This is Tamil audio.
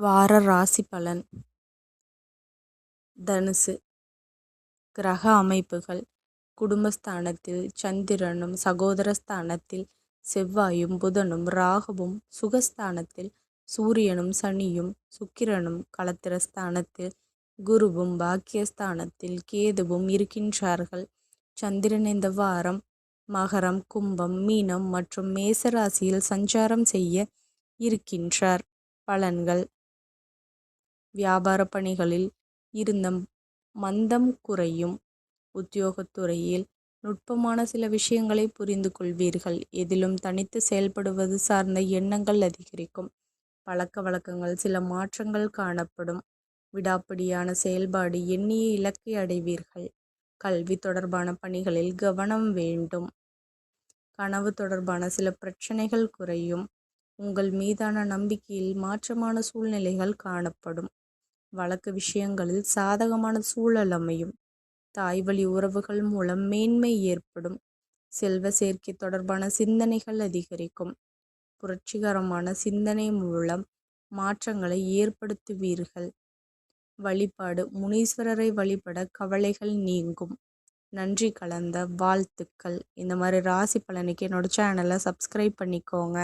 வார ராசி பலன். தனுசு. கிரக அமைப்புகள். குடும்பஸ்தானத்தில் சந்திரனும் சகோதரஸ்தானத்தில் செவ்வாயும் புதனும் ராகுவும் சுகஸ்தானத்தில் சூரியனும் சனியும் சுக்கிரனும் களத்திரஸ்தானத்தில் குருவும் பாக்கியஸ்தானத்தில் கேதுவும் இருக்கின்றார்கள். சந்திரன் இந்த வாரம் மகரம், கும்பம், மீனம் மற்றும் மேசராசியில் சஞ்சாரம் செய்ய இருக்கின்றார். பலன்கள். வியாபார பணிகளில் இருந்த மந்தம் குறையும். உத்தியோகத்துறையில் நுட்பமான சில விஷயங்களை புரிந்து கொள்வீர்கள். எதிலும் தனித்து செயல்படுவது சார்ந்த எண்ணங்கள் அதிகரிக்கும். பழக்க வழக்கங்கள் சில மாற்றங்கள் காணப்படும். விடாப்பிடியான செயல்பாடு எண்ணிய இலக்கை அடைவீர்கள். கல்வி தொடர்பான பணிகளில் கவனம் வேண்டும். கனவு தொடர்பான சில பிரச்சனைகள் குறையும். உங்கள் மீதான நம்பிக்கையில் மாற்றமான சூழ்நிலைகள் காணப்படும். வழக்கு விஷயங்களில் சாதகமான சூழல் அமையும். தாய் வழி உறவுகள் மூலம் மேன்மை ஏற்படும். செல்வ சேர்க்கை தொடர்பான சிந்தனைகள் அதிகரிக்கும். புரட்சிகரமான சிந்தனை மூலம் மாற்றங்களை ஏற்படுத்துவீர்கள். வழிபாடு. முனீஸ்வரரை வழிபட கவலைகள் நீங்கும். நன்றி கலந்த வாழ்த்துக்கள். இந்த மாதிரி ராசி பலனுக்கு என்னோட சேனலை சப்ஸ்கிரைப் பண்ணிக்கோங்க.